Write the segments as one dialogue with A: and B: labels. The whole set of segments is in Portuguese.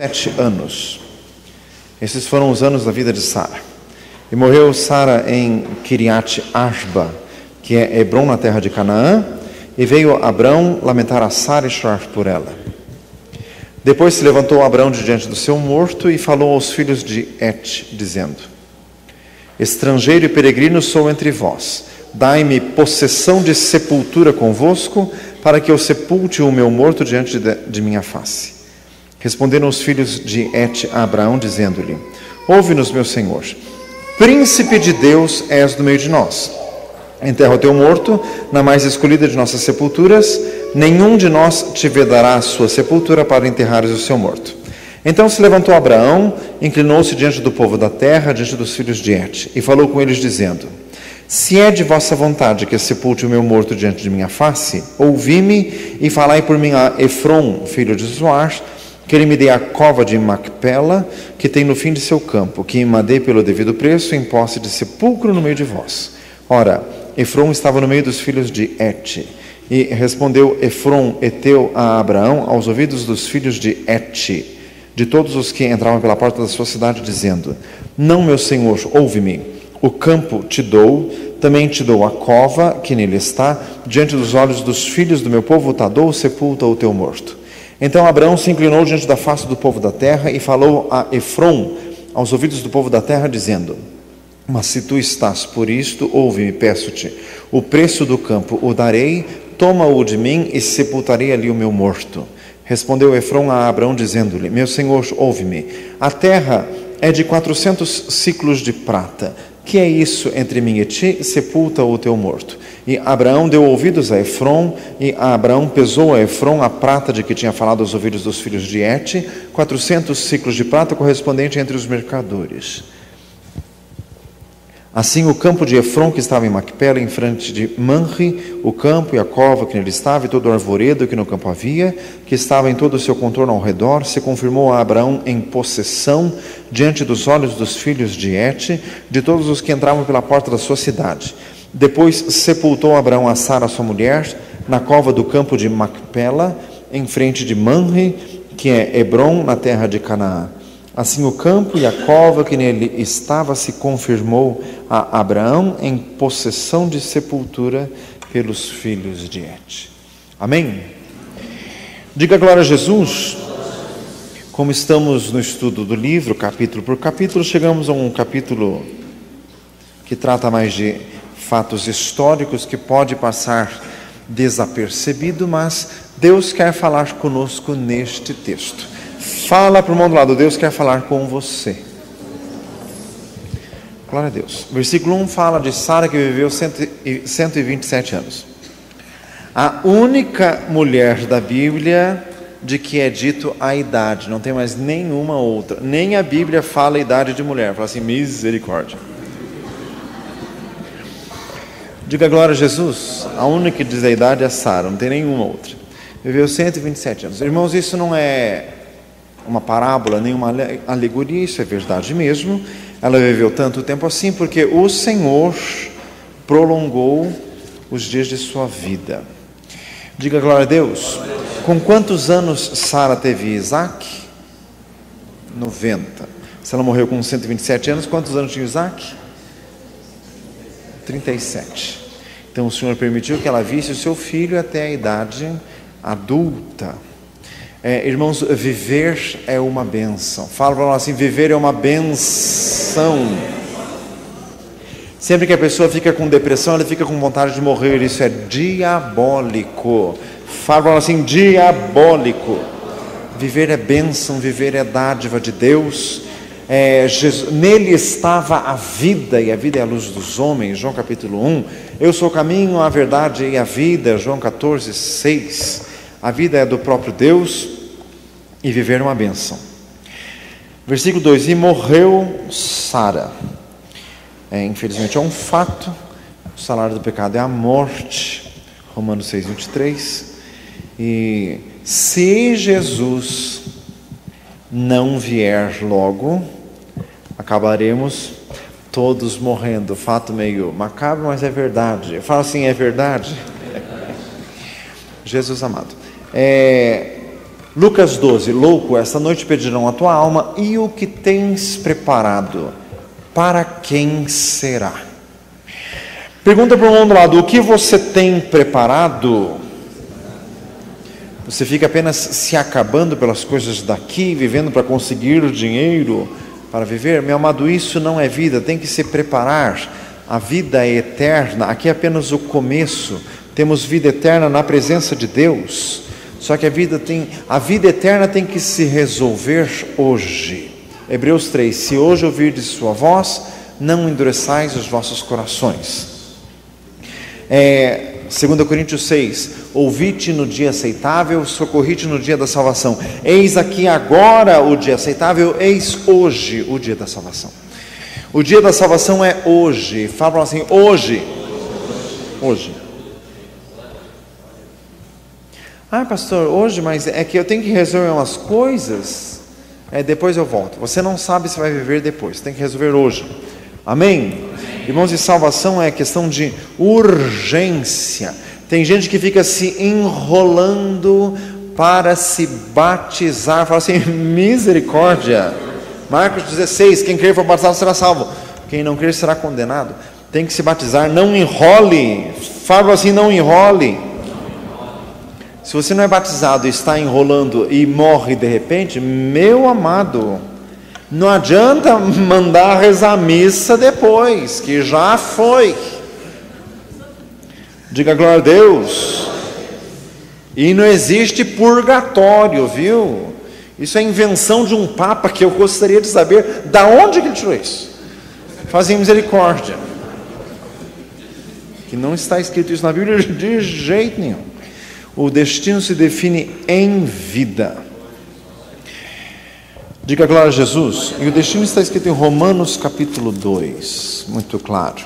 A: 7 anos. Esses foram os anos da vida de Sara. E morreu Sara em Kiriat Arba, que é Hebron, na terra de Canaã, e veio Abrão lamentar a Sara e chorar por ela. Depois se levantou Abrão de diante do seu morto e falou aos filhos de Et, dizendo: estrangeiro e peregrino sou entre vós, dai-me possessão de sepultura convosco, para que eu sepulte o meu morto diante de minha face. Responderam os filhos de Et a Abraão, dizendo-lhe: ouve-nos, meu senhor, príncipe de Deus és no meio de nós. Enterra o teu morto na mais escolhida de nossas sepulturas, nenhum de nós te vedará a sua sepultura para enterrares o seu morto. Então se levantou Abraão, inclinou-se diante do povo da terra, diante dos filhos de Et, e falou com eles, dizendo: se é de vossa vontade que sepulte o meu morto diante de minha face, ouvi-me e falai por mim a Efron, filho de Zoar, que ele me dê a cova de Macpela, que tem no fim de seu campo, que me dê pelo devido preço, em posse de sepulcro no meio de vós. Ora, Efron estava no meio dos filhos de Et. E respondeu Efron, heteu, a Abraão, aos ouvidos dos filhos de Et, de todos os que entravam pela porta da sua cidade, dizendo: não, meu senhor, ouve-me. O campo te dou, também te dou a cova que nele está, diante dos olhos dos filhos do meu povo te dou, sepulta o teu morto. Então Abraão se inclinou diante da face do povo da terra e falou a Efron, aos ouvidos do povo da terra, dizendo: mas se tu estás por isto, ouve-me, peço-te, o preço do campo o darei, toma-o de mim e sepultarei ali o meu morto. Respondeu Efron a Abraão, dizendo-lhe: meu senhor, ouve-me, a terra é de 400 ciclos de prata. Que é isso entre mim e ti? Sepulta o teu morto. E Abraão deu ouvidos a Efron, e Abraão pesou a Efron a prata de que tinha falado aos ouvidos dos filhos de Et, 400 ciclos de prata, correspondente entre os mercadores. Assim o campo de Efron, que estava em Macpela, em frente de Manre, o campo e a cova que nele estava, e todo o arvoredo que no campo havia, que estava em todo o seu contorno ao redor, se confirmou a Abraão em possessão diante dos olhos dos filhos de Et, de todos os que entravam pela porta da sua cidade. Depois sepultou Abraão a Sara, sua mulher, na cova do campo de Macpela, em frente de Manre, que é Hebron, na terra de Canaã. Assim o campo e a cova que nele estava se confirmou a Abraão em possessão de sepultura pelos filhos de Et. Amém? Diga glória a Jesus. Como estamos no estudo do livro, capítulo por capítulo, chegamos a um capítulo que trata mais de fatos históricos, que pode passar desapercebido, mas Deus quer falar conosco neste texto. Fala para o irmão do lado: Deus quer falar com você. Glória a Deus. Versículo 1 fala de Sara, que viveu 127 anos. A única mulher da Bíblia de que é dito a idade, não tem mais nenhuma outra. Nem a Bíblia fala a idade de mulher, fala assim: misericórdia. Diga glória a Jesus. A única que diz a idade é Sara, não tem nenhuma outra. Viveu 127 anos. Irmãos, isso não é uma parábola, nem uma alegoria, isso é verdade mesmo. Ela viveu tanto tempo assim porque o Senhor prolongou os dias de sua vida. Diga glória a Deus. Com quantos anos Sara teve Isaac? 90. Se ela morreu com 127 anos, quantos anos tinha Isaac? 37. Então o Senhor permitiu que ela visse o seu filho até a idade adulta. Irmãos, viver é uma bênção. Fala para nós assim: viver é uma bênção. Sempre que a pessoa fica com depressão, ela fica com vontade de morrer. Isso é diabólico. Fala para nós assim: diabólico. Viver é bênção, viver é dádiva de Deus. Nele estava a vida, e a vida é a luz dos homens. João capítulo 1. Eu sou o caminho, a verdade e a vida. João 14, 6. A vida é do próprio Deus e viver é uma bênção. Versículo 2: e morreu Sara. Infelizmente é um fato. O salário do pecado é a morte. Romanos 6, 23. E se Jesus não vier logo, acabaremos todos morrendo. Fato meio macabro, mas é verdade. Eu falo assim: é verdade. Jesus amado. Lucas 12, louco, esta noite pedirão a tua alma, e o que tens preparado, para quem será? Pergunta para o irmão do lado, o que você tem preparado? Você fica apenas se acabando pelas coisas daqui, vivendo para conseguir dinheiro, para viver? Meu amado, isso não é vida, tem que se preparar. A vida é eterna, aqui é apenas o começo. Temos vida eterna na presença de Deus. Só que a vida eterna tem que se resolver hoje. Hebreus 3, se hoje ouvirdes sua voz, não endureçais os vossos corações. 2 Coríntios 6, ouvi-te no dia aceitável, socorri-te no dia da salvação. Eis aqui agora o dia aceitável, eis hoje o dia da salvação. O dia da salvação é hoje. Fala assim, hoje. Hoje. Ah, pastor, hoje, mas é que eu tenho que resolver umas coisas, depois eu volto. Você não sabe se vai viver depois, tem que resolver hoje. Amém? Irmãos, e salvação é questão de urgência. Tem gente que fica se enrolando para se batizar. Fala assim, misericórdia. Marcos 16, quem crer e for batizado será salvo. Quem não crer será condenado. Tem que se batizar, não enrole. Fala assim, não enrole. Se você não é batizado e está enrolando e morre de repente, meu amado, não adianta mandar rezar a missa depois, que já foi. Diga glória a Deus. E não existe purgatório, viu? Isso é invenção de um papa que eu gostaria de saber da onde que ele tirou isso. Fazem misericórdia. Que não está escrito isso na Bíblia de jeito nenhum. O destino se define em vida. Diga glória a Jesus. E o destino está escrito em Romanos capítulo 2, muito claro.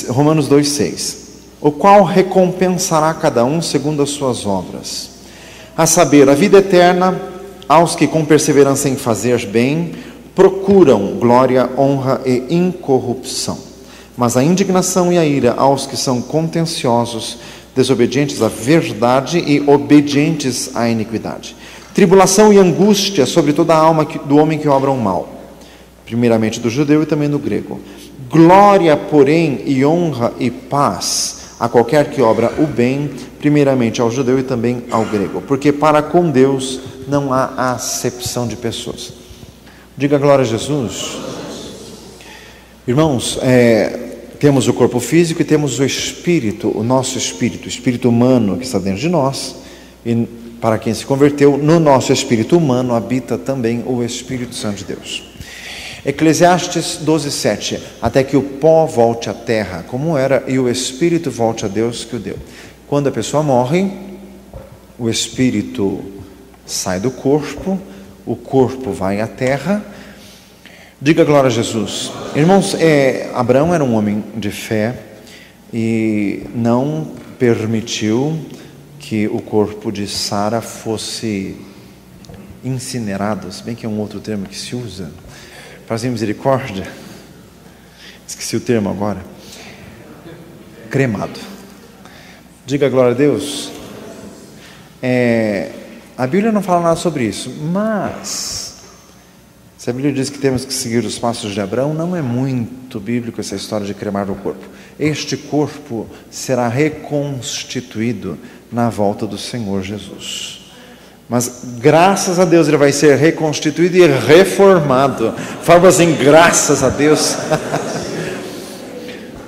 A: Romanos 2,6. O qual recompensará cada um segundo as suas obras. A saber, a vida eterna aos que com perseverança em fazer bem procuram glória, honra e incorrupção. Mas a indignação e a ira aos que são contenciosos, desobedientes à verdade e obedientes à iniquidade. Tribulação e angústia sobre toda a alma do homem que obra o mal, primeiramente do judeu e também do grego. Glória, porém, e honra e paz a qualquer que obra o bem, primeiramente ao judeu e também ao grego, porque para com Deus não há acepção de pessoas. Diga glória a Jesus. Irmãos, temos o corpo físico e temos o espírito, o nosso espírito, o espírito humano que está dentro de nós. E para quem se converteu, no nosso espírito humano habita também o Espírito Santo de Deus. Eclesiastes 12:7, até que o pó volte à terra, como era, e o espírito volte a Deus que o deu. Quando a pessoa morre, o espírito sai do corpo, o corpo vai à terra. Diga glória a Jesus. Irmãos, Abraão era um homem de fé e não permitiu que o corpo de Sara fosse incinerado, se bem que é um outro termo que se usa, fazer misericórdia, esqueci o termo agora, cremado. Diga glória a Deus. A Bíblia não fala nada sobre isso, mas se a Bíblia diz que temos que seguir os passos de Abraão, não é muito bíblico essa história de cremar o corpo. Este corpo será reconstituído na volta do Senhor Jesus. Mas graças a Deus ele vai ser reconstituído e reformado. Fala assim, graças a Deus.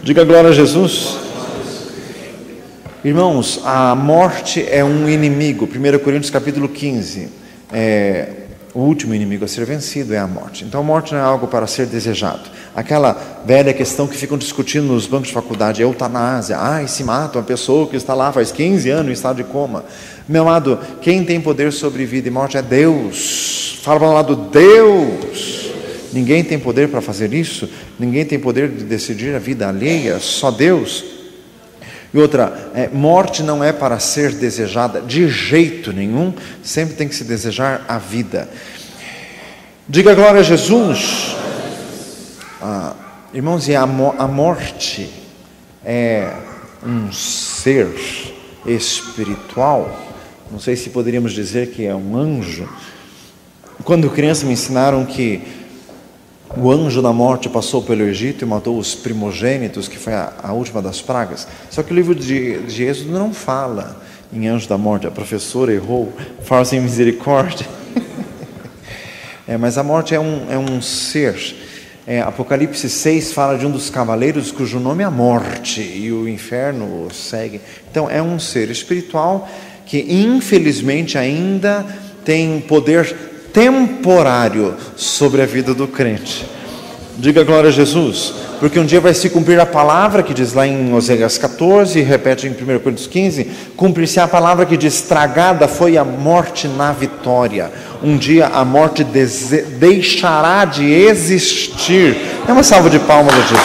A: Diga glória a Jesus. Irmãos, a morte é um inimigo. 1 Coríntios capítulo 15. O último inimigo a ser vencido é a morte. Então a morte não é algo para ser desejado. Aquela velha questão que ficam discutindo nos bancos de faculdade, eutanásia. Se mata uma pessoa que está lá faz 15 anos em estado de coma. Meu amado, quem tem poder sobre vida e morte é Deus. Fala para o lado, Deus. Ninguém tem poder para fazer isso. Ninguém tem poder de decidir a vida alheia, só Deus. E outra, morte não é para ser desejada de jeito nenhum, sempre tem que se desejar a vida. Diga glória a Jesus. Irmãos, e a morte é um ser espiritual não sei se poderíamos dizer que é um anjo. Quando criança me ensinaram que o anjo da morte passou pelo Egito e matou os primogênitos, que foi a última das pragas. Só que o livro de Êxodo não fala em anjo da morte. A professora errou, fala sem misericórdia. Mas a morte é um ser. Apocalipse 6 fala de um dos cavaleiros cujo nome é a morte, e o inferno o segue. Então é um ser espiritual que infelizmente ainda tem poder temporário sobre a vida do crente. Diga glória a Jesus, porque um dia vai se cumprir a palavra que diz lá em Oséias 14, e repete em 1 Coríntios 15, cumprir-se a palavra que diz: tragada foi a morte na vitória. Um dia a morte deixará de existir. É uma salva de palmas a Jesus.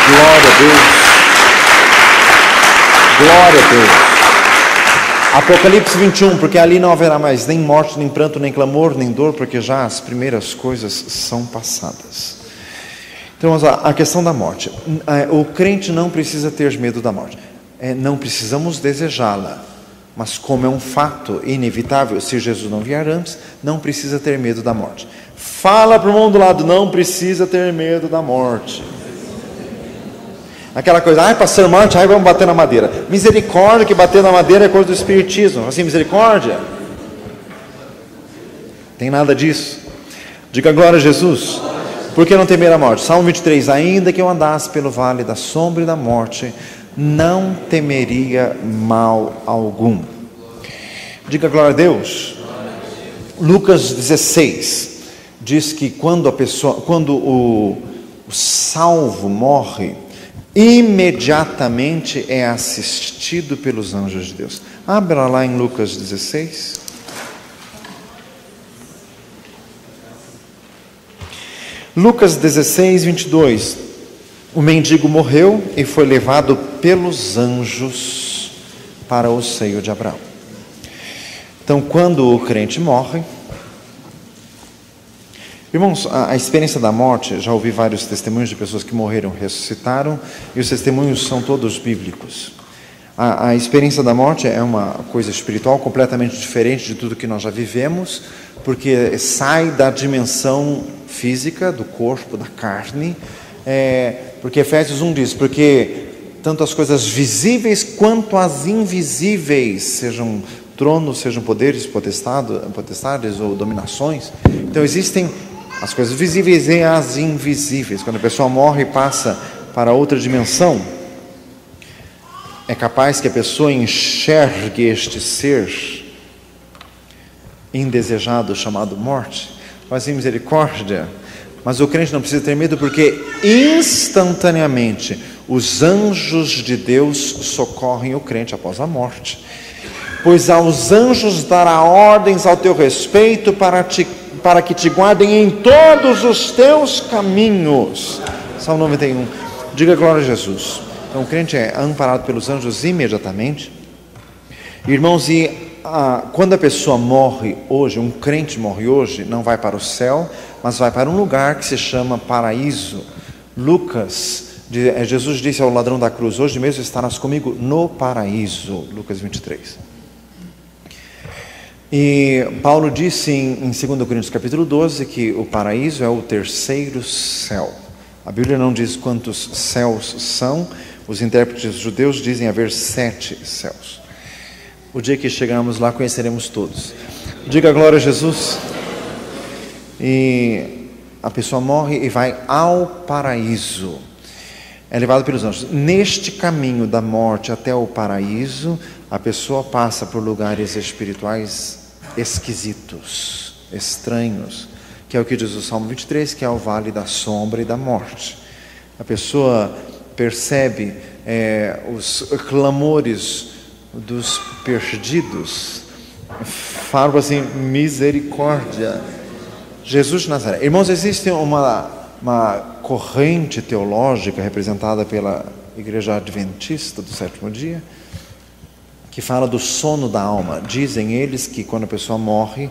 A: Glória a Deus. Glória a Deus. Apocalipse 21, porque ali não haverá mais nem morte, nem pranto, nem clamor, nem dor, porque já as primeiras coisas são passadas. Então vamos lá, a questão da morte. O crente não precisa ter medo da morte. Não precisamos desejá-la, mas como é um fato inevitável, se Jesus não vier antes, não precisa ter medo da morte. Fala para o irmão do lado, não precisa ter medo da morte. Aquela coisa, pastor morte, vamos bater na madeira. Misericórdia, que bater na madeira é coisa do espiritismo. Assim, misericórdia? Tem nada disso. Diga glória a Jesus. Por que não temer a morte? Salmo 23, ainda que eu andasse pelo vale da sombra e da morte, não temeria mal algum. Diga glória a Deus. Lucas 16 diz que quando o salvo morre, imediatamente é assistido pelos anjos de Deus. Abra lá em Lucas 16. Lucas 16, 22. O mendigo morreu e foi levado pelos anjos para o seio de Abraão. Então, quando o crente morre, irmãos, a experiência da morte, já ouvi vários testemunhos de pessoas que morreram, ressuscitaram, e os testemunhos são todos bíblicos. A experiência da morte é uma coisa espiritual completamente diferente de tudo que nós já vivemos, porque sai da dimensão física, do corpo, da carne, porque Efésios 1 diz, porque tanto as coisas visíveis quanto as invisíveis, sejam tronos, sejam poderes, potestades ou dominações, então existem as coisas visíveis e as invisíveis. Quando a pessoa morre e passa para outra dimensão, é capaz que a pessoa enxergue este ser indesejado chamado morte. Faz misericórdia. Mas o crente não precisa ter medo, porque instantaneamente os anjos de Deus socorrem o crente após a morte. Pois aos anjos dará ordens ao teu respeito para que te guardem em todos os teus caminhos. Salmo 91. Diga glória a Jesus. Então o crente é amparado pelos anjos imediatamente. Irmãos, quando a pessoa morre hoje, um crente morre hoje, não vai para o céu, mas vai para um lugar que se chama paraíso. Jesus disse ao ladrão da cruz, hoje mesmo estarás comigo no paraíso. Lucas 23. E Paulo disse em 2 Coríntios capítulo 12 que o paraíso é o terceiro céu. A Bíblia não diz quantos céus são, os intérpretes judeus dizem haver 7 céus. O dia que chegarmos lá conheceremos todos. Diga glória a Jesus. E a pessoa morre e vai ao paraíso. É levado pelos anjos. Neste caminho da morte até o paraíso, a pessoa passa por lugares espirituais esquisitos, estranhos, que é o que diz o Salmo 23, que é o vale da sombra e da morte. A pessoa percebe os clamores dos perdidos, falo assim, misericórdia. Jesus de Nazaré. Irmãos, existe uma corrente teológica representada pela Igreja Adventista do Sétimo Dia, que fala do sono da alma. Dizem eles que quando a pessoa morre,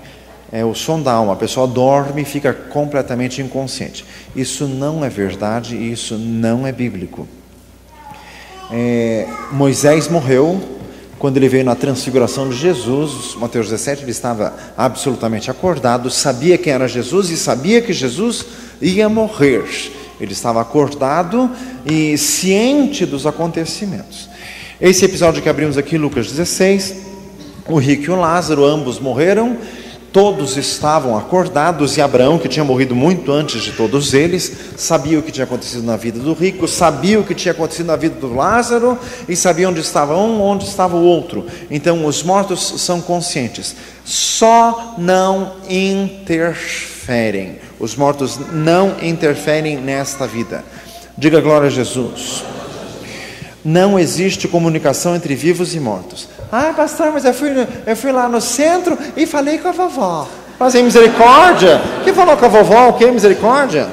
A: é o sono da alma, a pessoa dorme e fica completamente inconsciente. Isso não é verdade e isso não é bíblico. Moisés morreu Quando ele veio na transfiguração de Jesus, Mateus 17, ele estava absolutamente acordado, sabia quem era Jesus e sabia que Jesus ia morrer. Ele estava acordado e ciente dos acontecimentos. Esse episódio que abrimos aqui, Lucas 16, o rico e o Lázaro, ambos morreram. Todos estavam acordados e Abraão, que tinha morrido muito antes de todos eles, sabia o que tinha acontecido na vida do rico, sabia o que tinha acontecido na vida do Lázaro e sabia onde estava um, onde estava o outro. Então os mortos são conscientes, só não interferem. Os mortos não interferem nesta vida. Diga glória a Jesus. Não existe comunicação entre vivos e mortos. Ah, pastor, mas eu fui lá no centro e falei com a vovó. Fazer misericórdia? Quem falou com a vovó? O que é misericórdia?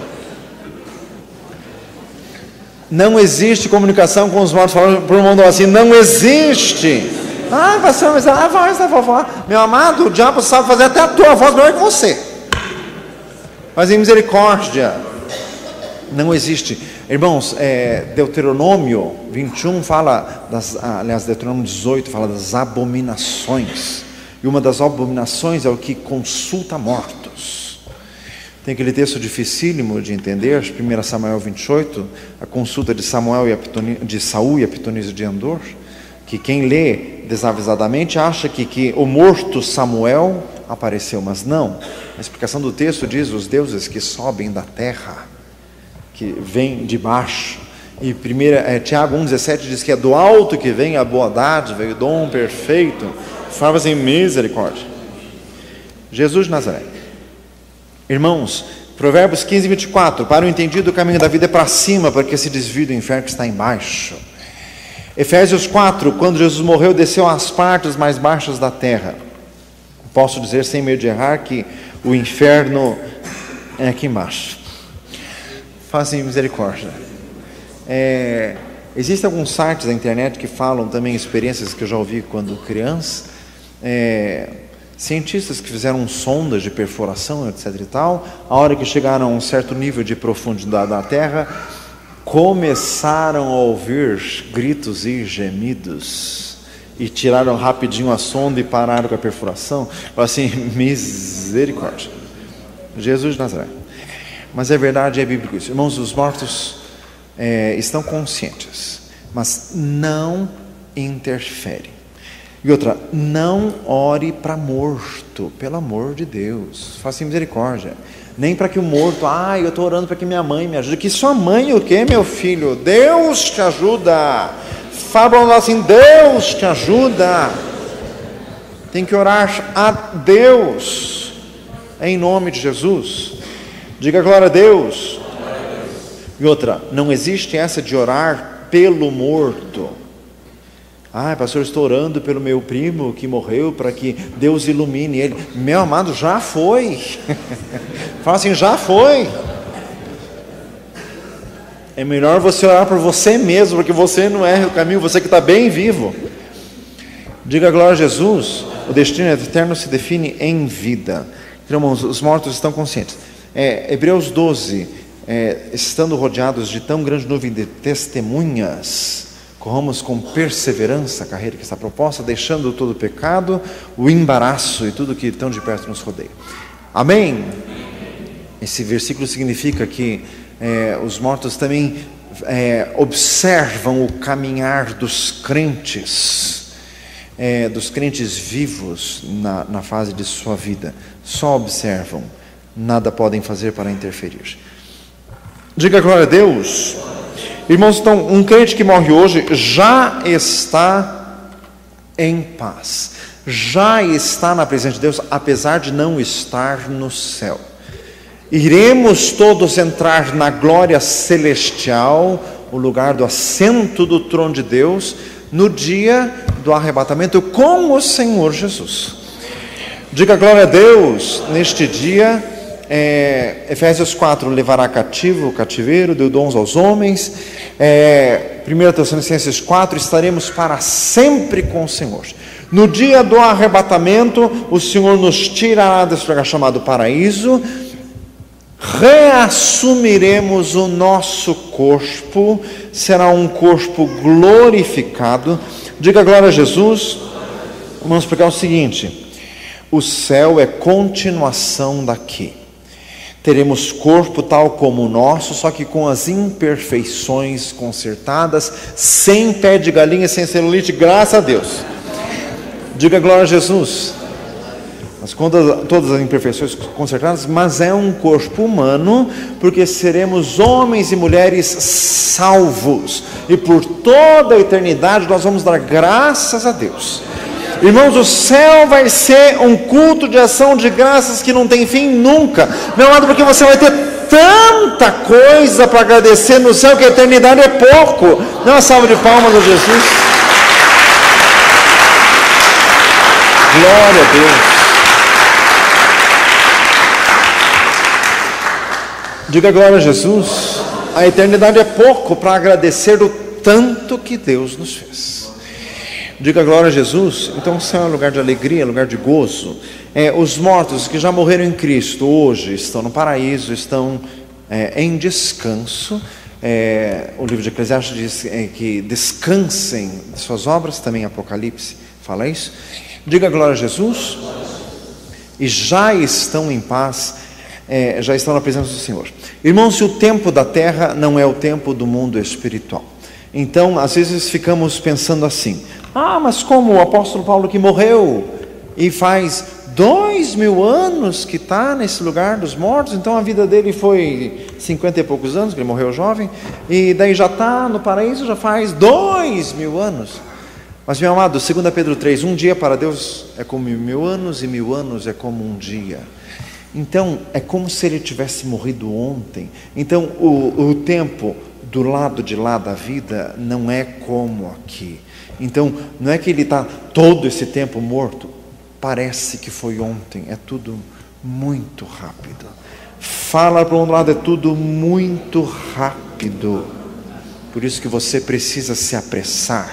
A: Não existe comunicação com os mortos. Falando para o mundo assim, não existe. Ah, pastor, mas a voz da vovó. Meu amado, o diabo sabe fazer até a tua voz melhor que você. Fazer misericórdia. Não existe. Irmãos, Deuteronômio 21 fala, Deuteronômio 18 fala das abominações. E uma das abominações é o que consulta mortos. Tem aquele texto dificílimo de entender, 1 Samuel 28, a consulta de Saul e a pitonisa de Endor, que quem lê desavisadamente acha que o morto Samuel apareceu, mas não. A explicação do texto diz os deuses que sobem da terra, que vem de baixo. E Tiago 1,17 diz que é do alto que vem a boa dádiva e o dom perfeito. Fala assim, misericórdia. Jesus de Nazaré. Irmãos, Provérbios 15, 24. Para o entendido o caminho da vida é para cima, porque se desvia do inferno que está embaixo. Efésios 4. Quando Jesus morreu, desceu às partes mais baixas da terra. Posso dizer sem medo de errar que o inferno é aqui embaixo. Fazem misericórdia. Existem alguns sites da internet que falam também experiências que eu já ouvi quando criança. Cientistas que fizeram sondas de perfuração, etc. e tal, a hora que chegaram a um certo nível de profundidade da Terra, começaram a ouvir gritos e gemidos. E tiraram rapidinho a sonda e pararam com a perfuração. Falaram assim, misericórdia. Jesus de Nazaré. Mas é verdade, é bíblico isso. Irmãos, os mortos estão conscientes, mas não interferem. E outra, não ore para morto, pelo amor de Deus. Faça misericórdia. Nem para que o morto, eu estou orando para que minha mãe me ajude. Que sua mãe o quê, meu filho? Deus te ajuda. Fala assim, Deus te ajuda. Tem que orar a Deus, em nome de Jesus. Diga glória a Deus. E outra, não existe essa de orar pelo morto. Pastor, estou orando pelo meu primo que morreu para que Deus ilumine ele. Meu amado, já foi. Fala assim, já foi. É melhor você orar por você mesmo, porque você não erra o caminho, você que está bem vivo. Diga glória a Jesus. O destino eterno se define em vida. Então, irmãos, os mortos estão conscientes. Hebreus 12, estando rodeados de tão grande nuvem de testemunhas, corramos com perseverança a carreira que está proposta, deixando todo o pecado, o embaraço e tudo que tão de perto nos rodeia. Amém? Esse versículo significa que os mortos também observam o caminhar dos crentes vivos na fase de sua vida. Só observam, nada podem fazer para interferir. Diga glória a Deus. Irmãos, então, um crente que morre hoje já está em paz, já está na presença de Deus, apesar de não estar no céu. Iremos todos entrar na glória celestial, o lugar do assento do trono de Deus, no dia do arrebatamento com o Senhor Jesus. Diga glória a Deus. Neste dia, Efésios 4, levará cativo o cativeiro, deu dons aos homens. 1 Tessalonicenses 4, estaremos para sempre com o Senhor. No dia do arrebatamento, o Senhor nos tirará desse lugar chamado paraíso, reassumiremos o nosso corpo, será um corpo glorificado, Diga glória a Jesus. Vamos explicar o seguinte: o céu é continuação daqui. Teremos corpo tal como o nosso, só que com as imperfeições consertadas, sem pé de galinha, sem celulite, graças a Deus. Diga glória a Jesus. Mas com todas as imperfeições consertadas, mas é um corpo humano, porque seremos homens e mulheres salvos, e por toda a eternidade nós vamos dar graças a Deus. Irmãos, o céu vai ser um culto de ação de graças que não tem fim nunca, meu amado, porque você vai ter tanta coisa para agradecer no céu que a eternidade é pouco. Dá uma salva de palmas a Jesus. Glória a Deus. Diga glória a Jesus. A eternidade é pouco para agradecer o tanto que Deus nos fez. Diga glória a Jesus. Então o céu é lugar de alegria, lugar de gozo. Os mortos que já morreram em Cristo hoje estão no paraíso, estão em descanso. O livro de Eclesiastes diz que descansem de suas obras, também Apocalipse fala isso. Diga glória a Jesus. E já estão em paz, já estão na presença do Senhor. Irmãos, se o tempo da terra não é o tempo do mundo espiritual, então às vezes ficamos pensando assim: mas como o apóstolo Paulo, que morreu e faz 2000 anos que está nesse lugar dos mortos, então a vida dele foi 50 e poucos anos, que ele morreu jovem, e daí já está no paraíso, já faz 2000 anos. Mas, meu amado, 2 Pedro 3, um dia para Deus é como 1000 anos, e 1000 anos é como um dia. Então, é como se ele tivesse morrido ontem. Então, o tempo do lado de lá da vida não é como aqui. Então, não é que ele está todo esse tempo morto, parece que foi ontem, é tudo muito rápido. Fala para um lado, é tudo muito rápido. Por isso que você precisa se apressar,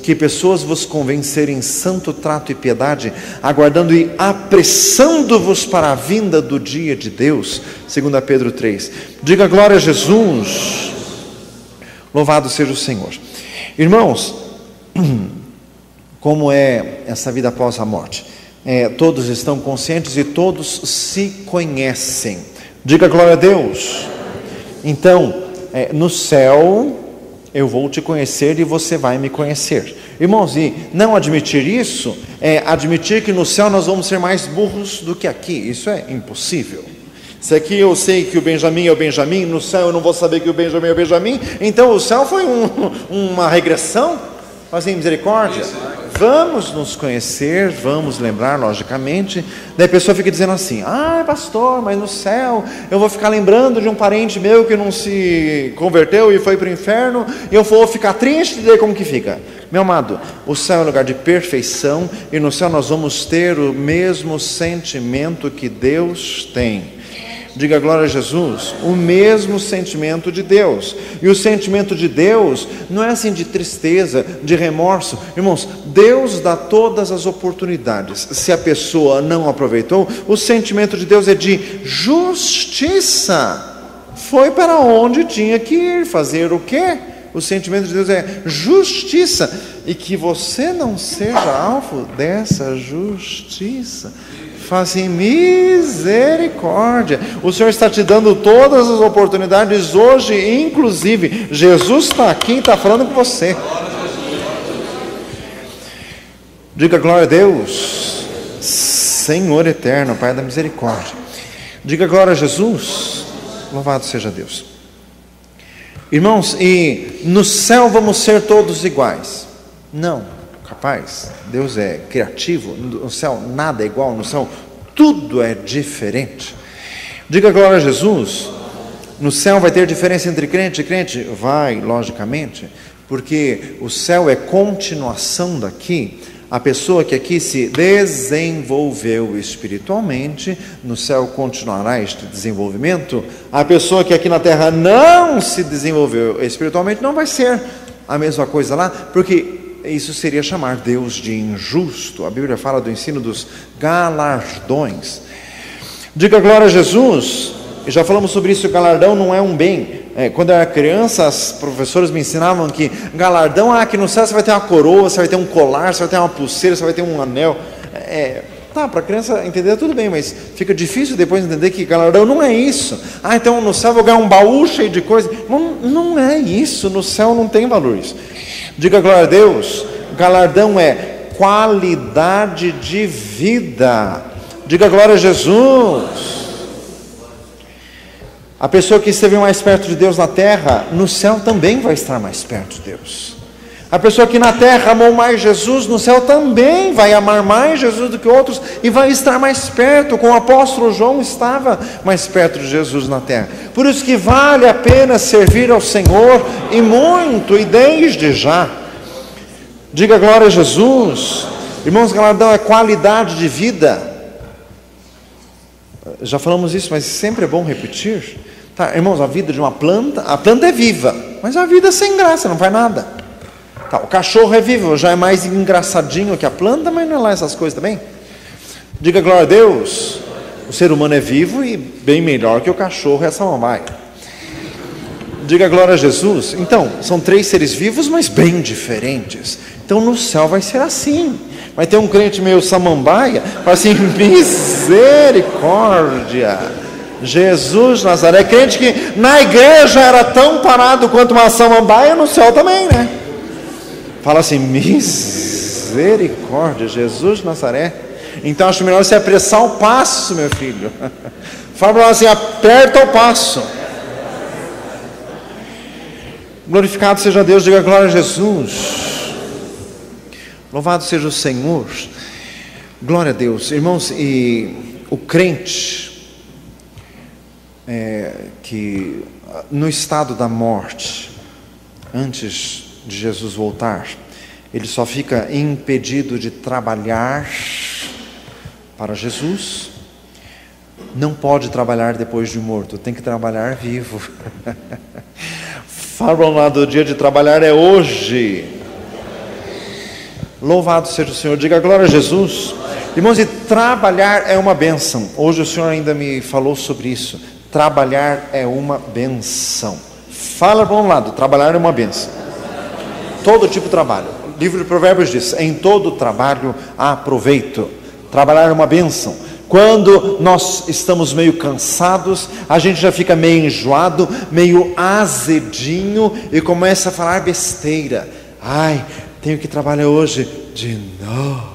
A: que pessoas vos convencerem em santo trato e piedade, aguardando e apressando-vos para a vinda do dia de Deus. 2 Pedro 3. Diga glória a Jesus. Louvado seja o Senhor. Irmãos, como é essa vida após a morte? Todos estão conscientes e todos se conhecem. Diga glória a Deus. Então, no céu eu vou te conhecer e você vai me conhecer. Irmãos, e não admitir isso é admitir que no céu nós vamos ser mais burros do que aqui. Isso é impossível. Se aqui eu sei que o Benjamim é o Benjamim, no céu eu não vou saber que o Benjamim é o Benjamim, então o céu foi uma regressão. Fazem misericórdia. Vamos nos conhecer, vamos lembrar, logicamente. Daí a pessoa fica dizendo assim: pastor, mas no céu eu vou ficar lembrando de um parente meu que não se converteu e foi para o inferno, e eu vou ficar triste. Daí como que fica? Meu amado, o céu é lugar de perfeição, e no céu nós vamos ter o mesmo sentimento que Deus tem. Diga glória a Jesus. O mesmo sentimento de Deus. E o sentimento de Deus não é assim de tristeza, de remorso. Irmãos, Deus dá todas as oportunidades. Se a pessoa não aproveitou, o sentimento de Deus é de justiça. Foi para onde tinha que ir. Fazer o quê? O sentimento de Deus é justiça. E que você não seja alvo dessa justiça. Faça misericórdia. O Senhor está te dando todas as oportunidades hoje, inclusive Jesus está aqui e está falando com você. Diga glória a Deus. Senhor eterno, Pai da misericórdia. Diga glória a Jesus. Louvado seja Deus. Irmãos, e no céu vamos ser todos iguais? Não. Capaz, Deus é criativo. No céu nada é igual, no céu tudo é diferente. Diga glória a Jesus. No céu vai ter diferença entre crente e crente? Vai, logicamente, porque o céu é continuação daqui. A pessoa que aqui se desenvolveu espiritualmente, no céu continuará este desenvolvimento. A pessoa que aqui na terra não se desenvolveu espiritualmente, não vai ser a mesma coisa lá, porque isso seria chamar Deus de injusto. A Bíblia fala do ensino dos galardões. Diga glória a Jesus. e já falamos sobre isso, o galardão não é um bem. Quando eu era criança, os professores me ensinavam que galardão, que no céu você vai ter uma coroa, você vai ter um colar, você vai ter uma pulseira, você vai ter um anel. Tá, para a criança entender tudo bem, mas fica difícil depois entender que galardão não é isso. Então no céu eu vou ganhar um baú cheio de coisa. Não é isso, no céu não tem valor isso. Diga glória a Deus. Galardão é qualidade de vida. Diga glória a Jesus. A pessoa que esteve mais perto de Deus na terra, no céu também vai estar mais perto de Deus. A pessoa que na terra amou mais Jesus, no céu também vai amar mais Jesus do que outros e vai estar mais perto, como o apóstolo João estava mais perto de Jesus na terra. Por isso que vale a pena servir ao Senhor, e muito, e desde já. Diga glória a Jesus. Irmãos, galardão é qualidade de vida. Já falamos isso, mas sempre é bom repetir. Tá, irmãos, a vida de uma planta, a planta é viva, mas a vida é sem graça, não faz nada. Tá, o cachorro é vivo, já é mais engraçadinho que a planta, mas não é lá essas coisas também. Diga glória a Deus. O ser humano é vivo e bem melhor que o cachorro e a samambaia. Diga glória a Jesus. Então, são 3 seres vivos, mas bem diferentes. Então no céu vai ser assim. Vai ter um crente meio samambaia, fala assim, misericórdia, Jesus de Nazaré. Crente que na igreja era tão parado quanto uma samambaia, no céu também, né? Fala assim, misericórdia, Jesus de Nazaré. Então acho melhor você apressar o passo, meu filho. Fala para nós assim, aperta o passo. Glorificado seja Deus, diga glória a Jesus. Louvado seja o Senhor. Glória a Deus. Irmãos, e o crente que no estado da morte, antes de Jesus voltar, ele só fica impedido de trabalhar para Jesus. Não pode trabalhar depois de morto, tem que trabalhar vivo. Fala lá do dia de trabalhar é hoje. Louvado seja o Senhor, diga glória a Jesus. Irmãos, e trabalhar é uma bênção. Hoje o Senhor ainda me falou sobre isso. Trabalhar é uma bênção. Fala para um lado, trabalhar é uma bênção. Todo tipo de trabalho. O livro de Provérbios diz, em todo trabalho há proveito. Trabalhar é uma bênção. Quando nós estamos meio cansados, a gente já fica meio enjoado, meio azedinho e começa a falar besteira. Tenho que trabalhar hoje de novo.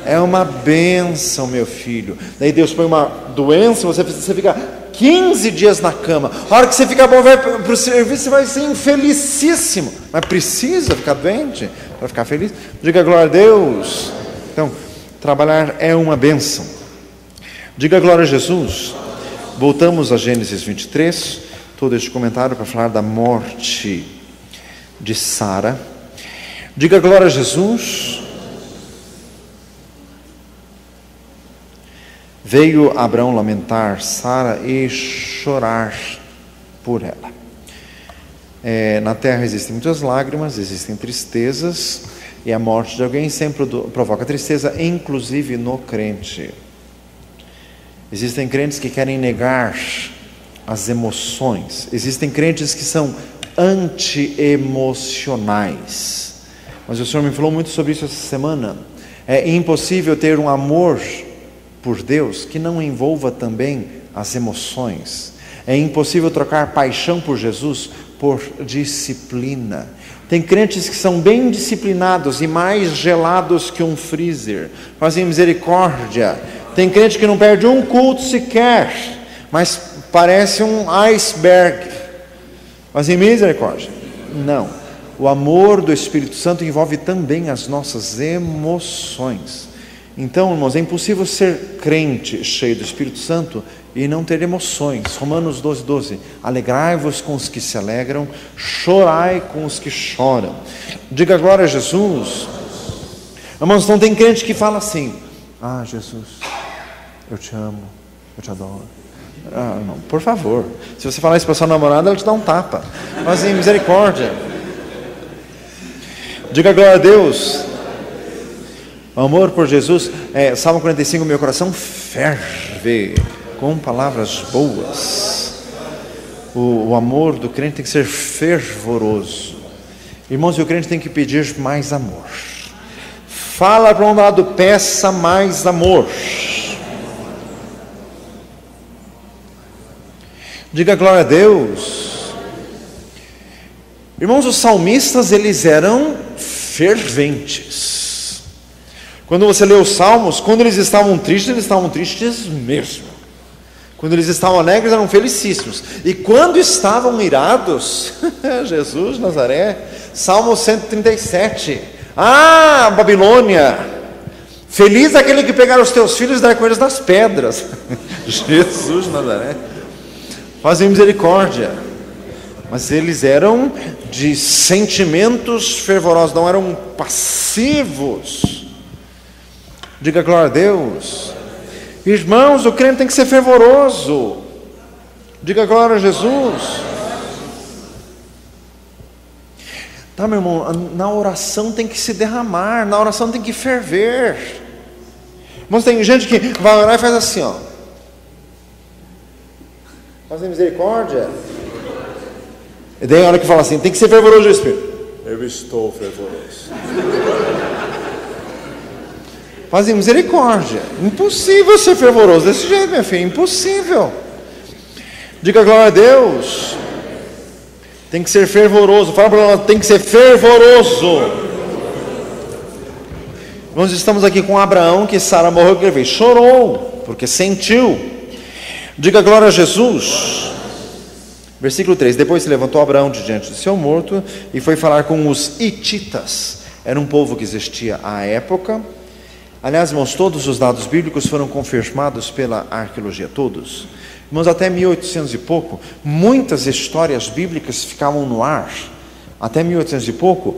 A: É uma bênção, meu filho. Daí Deus põe uma doença, você fica 15 dias na cama. A hora que você fica bom, vai para o serviço, você vai ser infelicíssimo. Mas precisa ficar doente para ficar feliz? Diga glória a Deus. Então, trabalhar é uma bênção. Diga glória a Jesus. Voltamos a Gênesis 23. Todo este comentário para falar da morte de Sara. Diga glória a Jesus. Veio Abrão lamentar Sara e chorar por ela. Na terra existem muitas lágrimas, existem tristezas, e a morte de alguém sempre provoca tristeza, inclusive no crente. Existem crentes que querem negar as emoções, existem crentes que são anti-emocionais. Mas o Senhor me falou muito sobre isso essa semana. É impossível ter um amor por Deus que não envolva também as emoções. É impossível trocar paixão por Jesus por disciplina. Tem crentes que são bem disciplinados e mais gelados que um freezer, fazem misericórdia. Tem crente que não perde um culto sequer, mas parece um iceberg, fazem misericórdia. Não. O amor do Espírito Santo envolve também as nossas emoções. Então, irmãos, é impossível ser crente cheio do Espírito Santo e não ter emoções. Romanos 12:12. Alegrai-vos com os que se alegram, chorai com os que choram. Diga glória a Jesus. Irmãos, não tem crente que fala assim: Jesus, eu te amo, eu te adoro. Não, por favor. Se você falar isso para sua namorada, ela te dá um tapa. Mas em misericórdia. Diga glória a Deus. O amor por Jesus, Salmo 45, meu coração ferve com palavras boas. O amor do crente tem que ser fervoroso. Irmãos, e o crente tem que pedir mais amor. Fala para um lado, peça mais amor. Diga glória a Deus. Irmãos, os salmistas, eles eram ferventes. Quando você lê os salmos, quando eles estavam tristes mesmo. Quando eles estavam alegres, eram felicíssimos. E quando estavam irados, Jesus, Nazaré, Salmo 137. Ah, Babilônia, feliz aquele que pegar os teus filhos e dar com eles nas pedras. Jesus, Nazaré, fazem misericórdia. Mas eles eram de sentimentos fervorosos, não eram passivos. Diga glória a Deus. Irmãos, o crente tem que ser fervoroso. Diga glória a Jesus. Tá, meu irmão, na oração tem que se derramar, na oração tem que ferver. Mas tem gente que vai orar e faz assim, ó. Fazer misericórdia. E daí a hora que fala assim, tem que ser fervoroso o Espírito. Eu estou fervoroso. Fazer misericórdia. Impossível ser fervoroso desse jeito, minha filha, impossível. Diga glória a Deus. Tem que ser fervoroso. Fala para ela, tem que ser fervoroso. Nós estamos aqui com Abraão, que Sara morreu, que ele fez? Chorou, porque sentiu. Diga glória a Jesus. Versículo 3, depois se levantou Abraão de diante do seu morto, e foi falar com os hititas. Era um povo que existia à época. Aliás, irmãos, todos os dados bíblicos foram confirmados pela arqueologia, todos. Irmãos, até 1800 e pouco, muitas histórias bíblicas ficavam no ar. Até 1800 e pouco,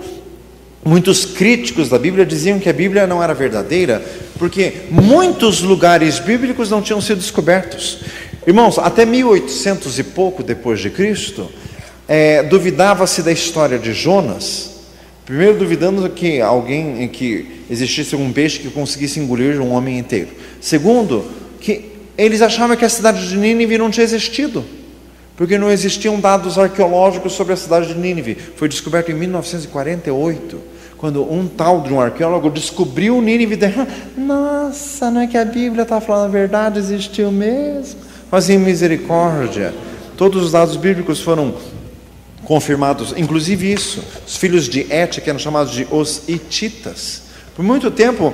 A: muitos críticos da Bíblia diziam que a Bíblia não era verdadeira, porque muitos lugares bíblicos não tinham sido descobertos. Irmãos, até 1800 e pouco depois de Cristo, duvidava-se da história de Jonas. Primeiro, duvidando que existisse um peixe que conseguisse engolir um homem inteiro. Segundo, que eles achavam que a cidade de Nínive não tinha existido, porque não existiam dados arqueológicos sobre a cidade de Nínive. Foi descoberto em 1948, quando um tal de um arqueólogo descobriu Nínive. Nossa, não é que a Bíblia está falando a verdade, existiu mesmo. Fazia misericórdia. Todos os dados bíblicos foram confirmados, inclusive isso. Os filhos de Et, que eram chamados de os hititas, por muito tempo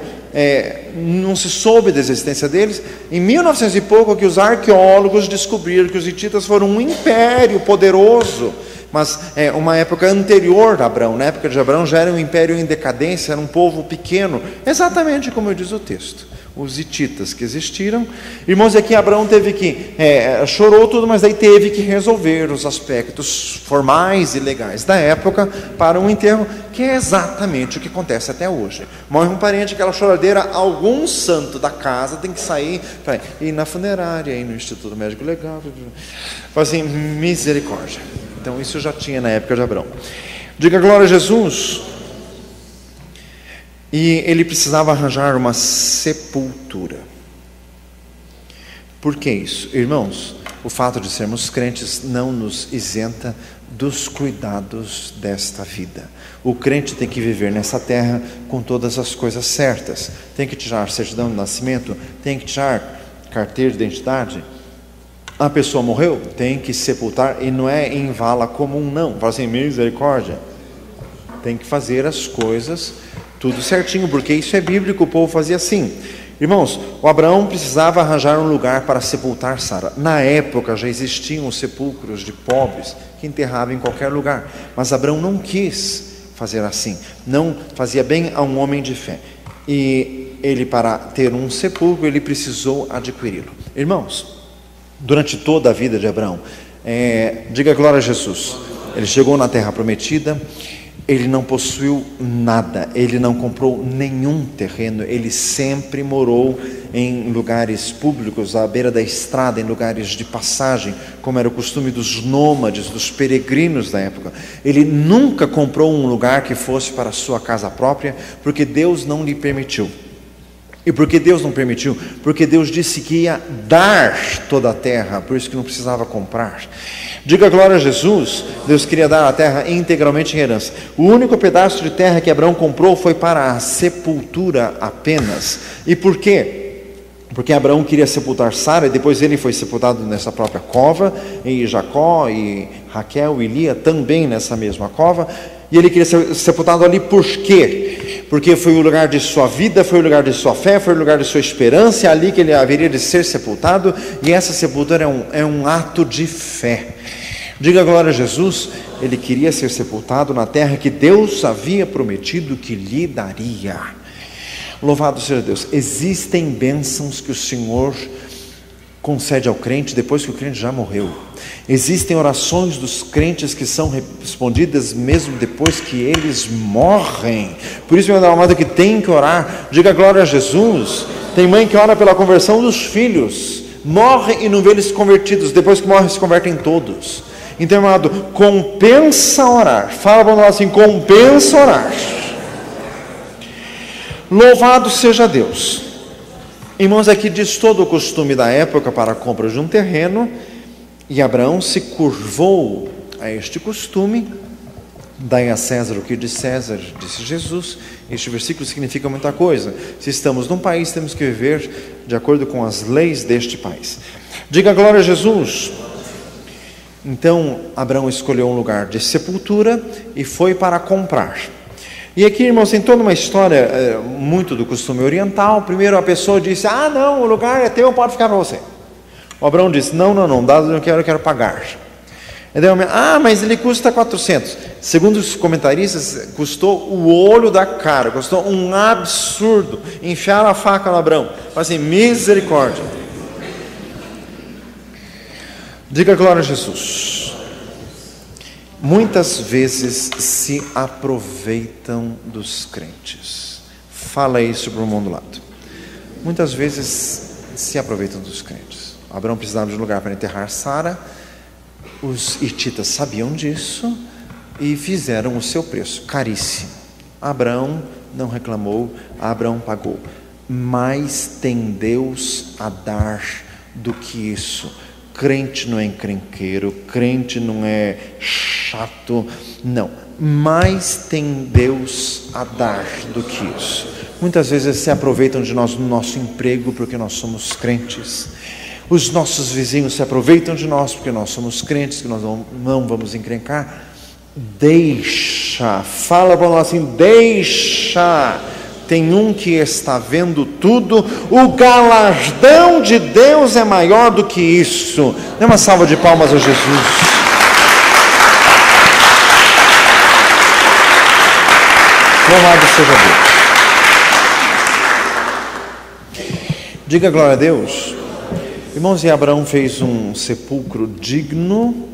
A: não se soube da existência deles. Em 1900 e pouco que os arqueólogos descobriram que os hititas foram um império poderoso, mas uma época anterior a Abraão. Na época de Abraão já era um império em decadência, era um povo pequeno, exatamente como diz o texto. Os hititas que existiram. Irmãos, aqui Abraão teve que, chorou tudo, mas daí teve que resolver os aspectos formais e legais da época para um enterro, que é exatamente o que acontece até hoje. Morre um parente, aquela choradeira, algum santo da casa tem que sair para ir na funerária, ir no Instituto Médico Legal, fazem misericórdia. Então isso já tinha na época de Abraão. Diga glória a Jesus. E ele precisava arranjar uma sepultura. Por que isso? Irmãos, o fato de sermos crentes não nos isenta dos cuidados desta vida. O crente tem que viver nessa terra com todas as coisas certas. Tem que tirar certidão de nascimento, tem que tirar carteira de identidade. A pessoa morreu, tem que sepultar, e não é em vala comum, não. Fala assim, misericórdia. Tem que fazer as coisas tudo certinho, porque isso é bíblico, o povo fazia assim. Irmãos, o Abraão precisava arranjar um lugar para sepultar Sara. Na época já existiam os sepulcros de pobres que enterravam em qualquer lugar, mas Abraão não quis fazer assim, não fazia bem a um homem de fé. E ele, para ter um sepulcro, ele precisou adquiri-lo. Irmãos, durante toda a vida de Abraão, diga glória a Jesus, ele chegou na terra prometida. Ele não possuiu nada, ele não comprou nenhum terreno, ele sempre morou em lugares públicos, à beira da estrada, em lugares de passagem, como era o costume dos nômades, dos peregrinos da época. Ele nunca comprou um lugar que fosse para a sua casa própria, porque Deus não lhe permitiu. E por que Deus não permitiu? Porque Deus disse que ia dar toda a terra, por isso que não precisava comprar. Diga glória a Jesus. Deus queria dar a terra integralmente em herança. O único pedaço de terra que Abraão comprou foi para a sepultura apenas. E por quê? Porque Abraão queria sepultar Sara, e depois ele foi sepultado nessa própria cova, e Jacó e Raquel e Lia também nessa mesma cova, e ele queria ser sepultado ali por quê? Porque foi o lugar de sua vida, foi o lugar de sua fé, foi o lugar de sua esperança, é ali que ele haveria de ser sepultado, e essa sepultura é um ato de fé. Diga glória a Jesus. Ele queria ser sepultado na terra que Deus havia prometido que lhe daria. Louvado seja Deus. Existem bênçãos que o Senhor concede ao crente depois que o crente já morreu. Existem orações dos crentes que são respondidas mesmo depois que eles morrem. Por isso, meu amado, que tem que orar. Diga glória a Jesus. Tem mãe que ora pela conversão dos filhos, morre e não vê eles convertidos, depois que morre se convertem todos. Então, amado, compensa orar. Fala para nós assim: compensa orar. Louvado seja Deus. Irmãos, aqui diz todo o costume da época para a compra de um terreno, e Abraão se curvou a este costume. Dai a César o que de César, disse Jesus. Este versículo significa muita coisa. Se estamos num país, temos que viver de acordo com as leis deste país. Diga glória a Jesus. Então, Abraão escolheu um lugar de sepultura e foi para comprar. E aqui, irmãos, tem toda uma história muito do costume oriental. Primeiro a pessoa disse: ah, não, o lugar é teu, pode ficar para você. O Abraão disse: não, dado eu quero pagar. Então, mas ele custa 400. Segundo os comentaristas, custou o olho da cara, custou um absurdo. Enfiaram a faca no Abraão. Falaram assim: misericórdia. Diga glória a Jesus. Muitas vezes se aproveitam dos crentes. Fala isso para o mundo lado. Muitas vezes se aproveitam dos crentes. Abraão precisava de um lugar para enterrar Sara. Os hititas sabiam disso e fizeram o seu preço, caríssimo. Abraão não reclamou, Abraão pagou. Mas tem Deus a dar do que isso. Crente não é encrenqueiro, crente não é chato, não. Mais tem Deus a dar do que isso. Muitas vezes se aproveitam de nós no nosso emprego porque nós somos crentes. Os nossos vizinhos se aproveitam de nós porque nós somos crentes, que nós não vamos encrencar. Deixa, fala para nós assim: deixa. Tem um que está vendo tudo. O galardão de Deus é maior do que isso. Dê uma salva de palmas a Jesus. Louvado seja Deus. Diga glória a Deus. Irmãos, e Abraão fez um sepulcro digno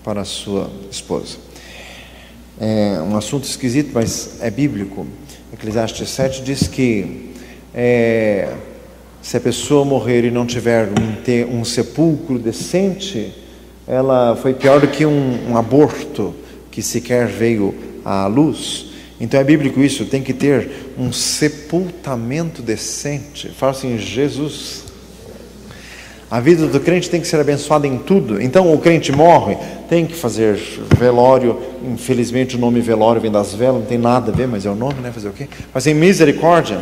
A: para a sua esposa. É um assunto esquisito, mas é bíblico. Eclesiastes 7 diz que se a pessoa morrer e não tiver um sepulcro decente, ela foi pior do que um aborto que sequer veio à luz. Então é bíblico isso, tem que ter um sepultamento decente. Fala assim: Jesus. A vida do crente tem que ser abençoada em tudo. Então o crente morre, tem que fazer velório. Infelizmente o nome velório vem das velas, não tem nada a ver, mas é o nome, né? Fazer o quê? Fazer misericórdia.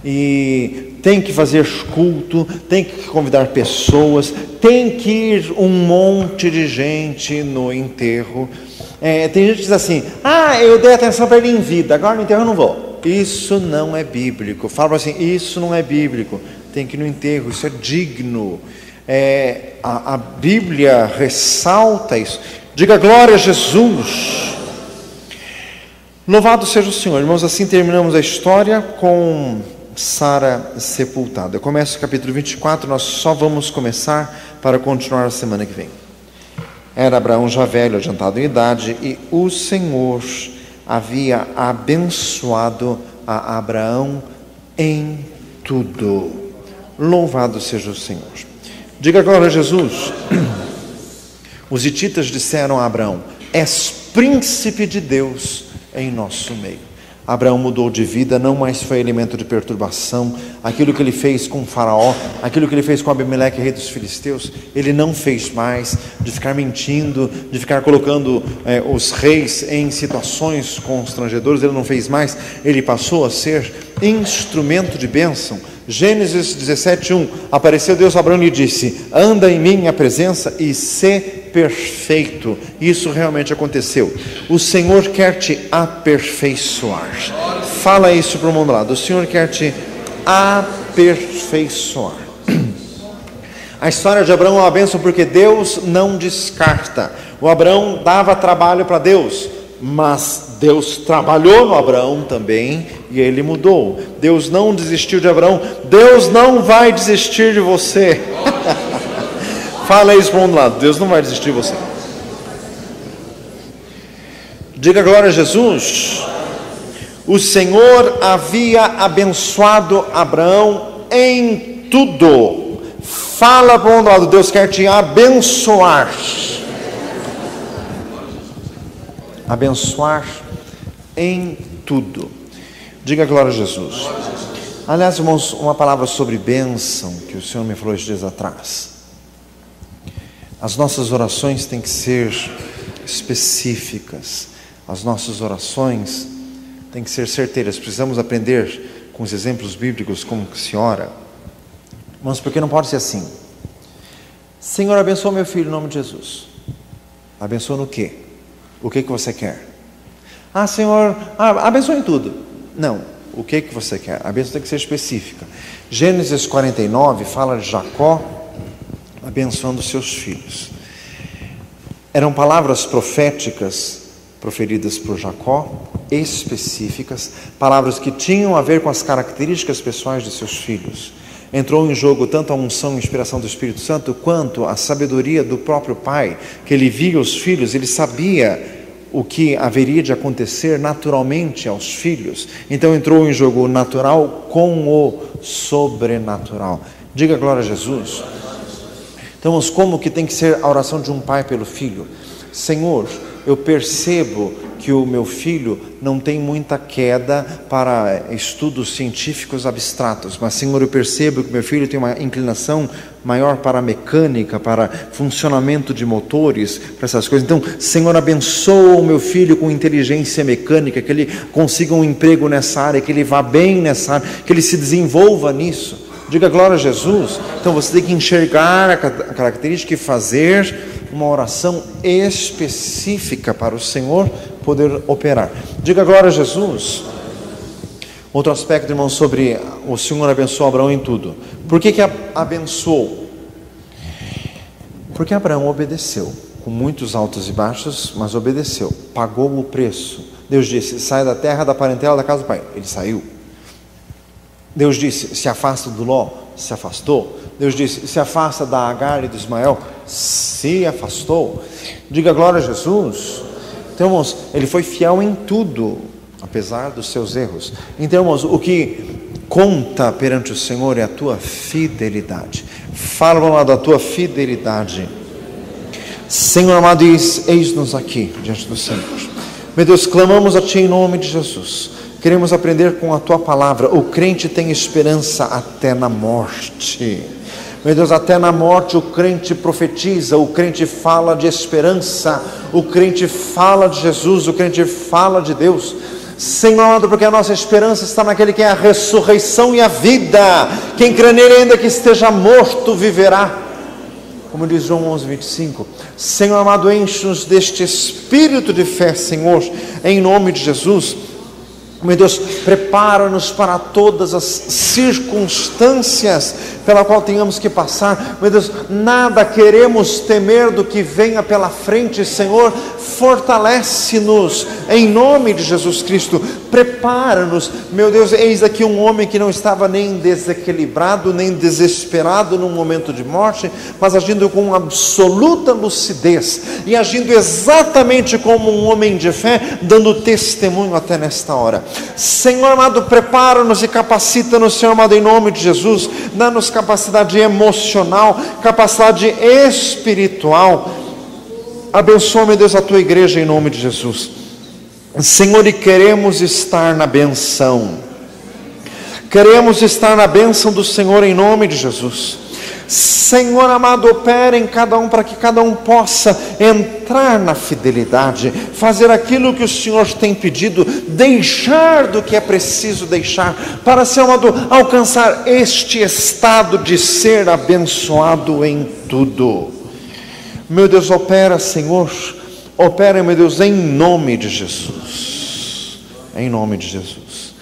A: E tem que fazer culto, tem que convidar pessoas, tem que ir um monte de gente no enterro. Tem gente que diz assim: eu dei atenção para ele em vida, agora no enterro eu não vou. Isso não é bíblico. Fala assim: isso não é bíblico. Tem que ir no enterro, isso é digno. A Bíblia ressalta isso. Diga glória a Jesus. Louvado seja o Senhor. Irmãos, assim terminamos a história com Sara sepultada. Eu começo o capítulo 24, nós só vamos começar para continuar a semana que vem. Era Abraão já velho, adiantado em idade, e o Senhor havia abençoado a Abraão em tudo. Louvado seja o Senhor. Diga agora a Jesus. Os hititas disseram a Abraão: és príncipe de Deus em nosso meio. Abraão mudou de vida, não mais foi elemento de perturbação. Aquilo que ele fez com Faraó, aquilo que ele fez com Abimeleque, rei dos filisteus, ele não fez mais, de ficar mentindo, de ficar colocando os reis em situações constrangedoras, ele não fez mais. Ele passou a ser instrumento de bênção. Gênesis 17:1, apareceu Deus a Abraão e disse: anda em minha presença e sê perfeito. Isso realmente aconteceu. O Senhor quer te aperfeiçoar. Fala isso para o mundo lado. O Senhor quer te aperfeiçoar. A história de Abraão é uma bênção porque Deus não descarta. O Abraão dava trabalho para Deus, mas Deus trabalhou no Abraão também e ele mudou. Deus não desistiu de Abraão. Deus não vai desistir de você. Fala isso para um lado. Deus não vai desistir de você. Diga glória a Jesus. O Senhor havia abençoado Abraão em tudo. Fala para um lado. Deus quer te abençoar. Abençoar em tudo. Diga glória a Jesus. Aliás, irmãos, uma palavra sobre bênção que o Senhor me falou esses dias atrás. As nossas orações têm que ser específicas. As nossas orações têm que ser certeiras. Precisamos aprender com os exemplos bíblicos como que se ora. Mas porque não pode ser assim. Senhor, abençoa meu filho em nome de Jesus. Abençoa no quê? O que você quer? Senhor, abençoe em tudo. Não, o que você quer? A bênção tem que ser específica. Gênesis 49 fala de Jacó abençoando seus filhos. Eram palavras proféticas proferidas por Jacó, específicas, palavras que tinham a ver com as características pessoais de seus filhos. Entrou em jogo tanto a unção e inspiração do Espírito Santo, quanto a sabedoria do próprio pai, que ele via os filhos, ele sabia o que haveria de acontecer naturalmente aos filhos. Então entrou em jogo o natural com o sobrenatural. Diga glória a Jesus. Então, como que tem que ser a oração de um pai pelo filho? Senhor, eu percebo que o meu filho não tem muita queda para estudos científicos abstratos, mas, Senhor, eu percebo que meu filho tem uma inclinação maior para a mecânica, para funcionamento de motores, para essas coisas. Então, Senhor, abençoa o meu filho com inteligência mecânica, que ele consiga um emprego nessa área, que ele vá bem nessa área, que ele se desenvolva nisso. Diga glória a Jesus. Então você tem que enxergar a característica e fazer uma oração específica para o Senhor poder operar. Diga glória a Jesus. Outro aspecto, irmãos, sobre o Senhor abençoou Abraão em tudo. Por que abençoou? Porque Abraão obedeceu, com muitos altos e baixos, mas obedeceu, pagou o preço. Deus disse: sai da terra, da parentela, da casa do pai. Ele saiu. Deus disse: se afasta do Ló, se afastou. Deus disse: se afasta da Agar e do Ismael, se afastou. Diga glória a Jesus. Então, irmãos, ele foi fiel em tudo, apesar dos seus erros. Então, irmãos, o que conta perante o Senhor é a tua fidelidade. Fala lá da tua fidelidade. Senhor amado, eis-nos aqui diante do Senhor. Meu Deus, clamamos a Ti em nome de Jesus. Queremos aprender com a Tua palavra. O crente tem esperança até na morte. Meu Deus, até na morte o crente profetiza, o crente fala de esperança, o crente fala de Jesus, o crente fala de Deus. Senhor amado, porque a nossa esperança está naquele que é a ressurreição e a vida. Quem crê nele, ainda que esteja morto, viverá. Como diz João 11:25. Senhor amado, enche-nos deste espírito de fé, Senhor, em nome de Jesus. Meu Deus, prepara-nos para todas as circunstâncias pela qual tenhamos que passar. Meu Deus, nada queremos temer do que venha pela frente, Senhor. Fortalece-nos em nome de Jesus Cristo. Prepara-nos. Meu Deus, eis aqui um homem que não estava nem desequilibrado, nem desesperado num momento de morte, mas agindo com absoluta lucidez e agindo exatamente como um homem de fé, dando testemunho até nesta hora. Senhor amado, prepara-nos e capacita-nos, Senhor amado, em nome de Jesus. Dá-nos capacidade emocional, capacidade espiritual. Abençoa, meu Deus, a Tua igreja em nome de Jesus. Senhor, e queremos estar na benção. Queremos estar na bênção do Senhor em nome de Jesus. Senhor amado, opera em cada um para que cada um possa entrar na fidelidade, fazer aquilo que o Senhor tem pedido, deixar do que é preciso deixar, para, Senhor amado, alcançar este estado de ser abençoado em tudo. Meu Deus, opera, Senhor, opera, meu Deus, em nome de Jesus. Em nome de Jesus.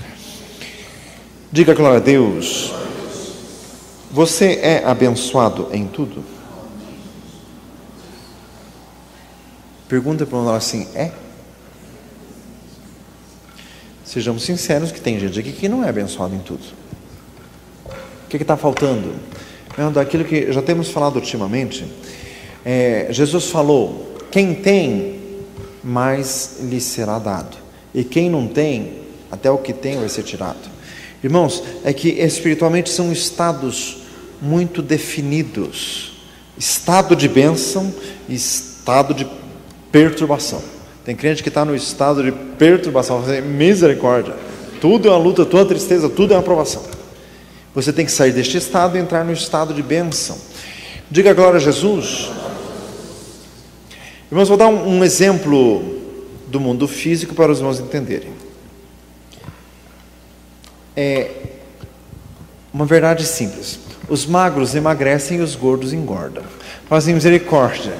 A: Diga glória a Deus. Você é abençoado em tudo? Pergunta para o irmão assim, é? Sejamos sinceros que tem gente aqui que não é abençoado em tudo. O que está faltando? Daquilo que já temos falado ultimamente, Jesus falou, quem tem, mais lhe será dado. E quem não tem, até o que tem vai ser tirado. Irmãos, é que espiritualmente são estados muito definidos. Estado de bênção e estado de perturbação. Tem crente que está no estado de perturbação, misericórdia. Tudo é uma luta, toda tristeza, tudo é uma provação. Você tem que sair deste estado e entrar no estado de bênção. Diga glória a Jesus. Irmãos, vou dar um exemplo do mundo físico para os irmãos entenderem. É uma verdade simples. Os magros emagrecem e os gordos engordam. Fazem misericórdia.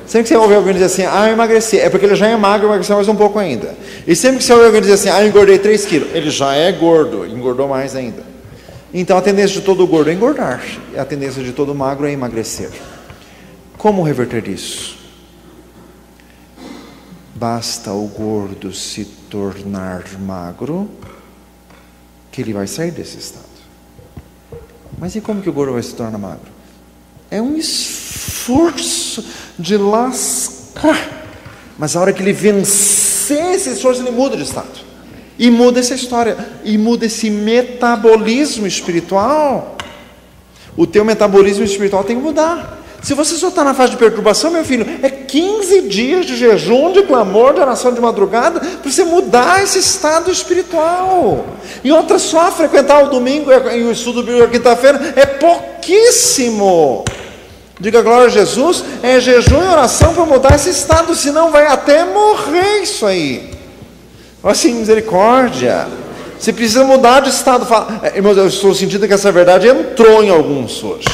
A: Sempre que você ouve alguém dizer assim, eu emagreci, é porque ele já é magro, emagreceu mais um pouco ainda. E sempre que você ouve alguém dizer assim, eu engordei 3 quilos, ele já é gordo, engordou mais ainda. Então a tendência de todo gordo é engordar, e a tendência de todo magro é emagrecer. Como reverter isso? Basta o gordo se tornar magro, que ele vai sair desse estado. Mas e como que o gordo vai se tornar magro? É um esforço de lascar. Mas a hora que ele vencer esse esforço, ele muda de estado. E muda essa história. E muda esse metabolismo espiritual. O teu metabolismo espiritual tem que mudar. Se você só está na fase de perturbação, meu filho, é 15 dias de jejum, de clamor, de oração de madrugada, para você mudar esse estado espiritual. E outra, só frequentar o domingo e o estudo bíblico na quinta-feira é pouquíssimo. Diga glória a Jesus, é jejum e oração para mudar esse estado, senão vai até morrer isso aí. Assim, misericórdia. Você precisa mudar de estado. Irmãos, eu estou sentindo que essa verdade entrou em alguns hoje.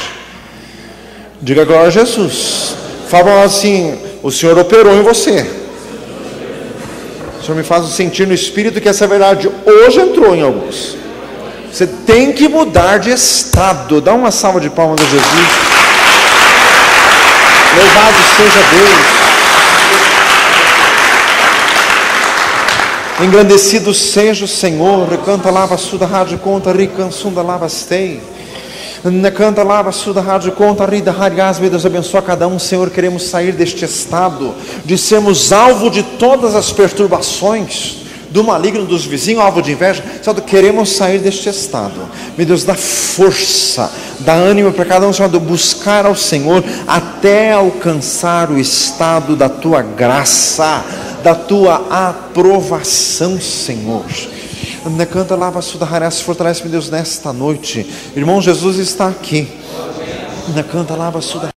A: Diga glória a Jesus. Fala assim, o Senhor operou em você. O Senhor me faz sentir no Espírito que essa verdade hoje entrou em alguns. Você tem que mudar de estado. Dá uma salva de palmas a Jesus. Louvado seja Deus. Engrandecido seja o Senhor. Canta lava suda rádio conta ricansunda lavastei. Canta lava suda rádio conta rida harias. Meu Deus, abençoa cada um, Senhor. Queremos sair deste estado de sermos alvo de todas as perturbações do maligno, dos vizinhos, alvo de inveja. Senhor, queremos sair deste estado. Meu Deus, dá força, dá ânimo para cada um, Senhor, de buscar ao Senhor até alcançar o estado da tua graça, da tua aprovação, Senhor. Canta lava suda harias. Fortalece-me, Deus, nesta noite. Irmão, Jesus está aqui. Canta lava suda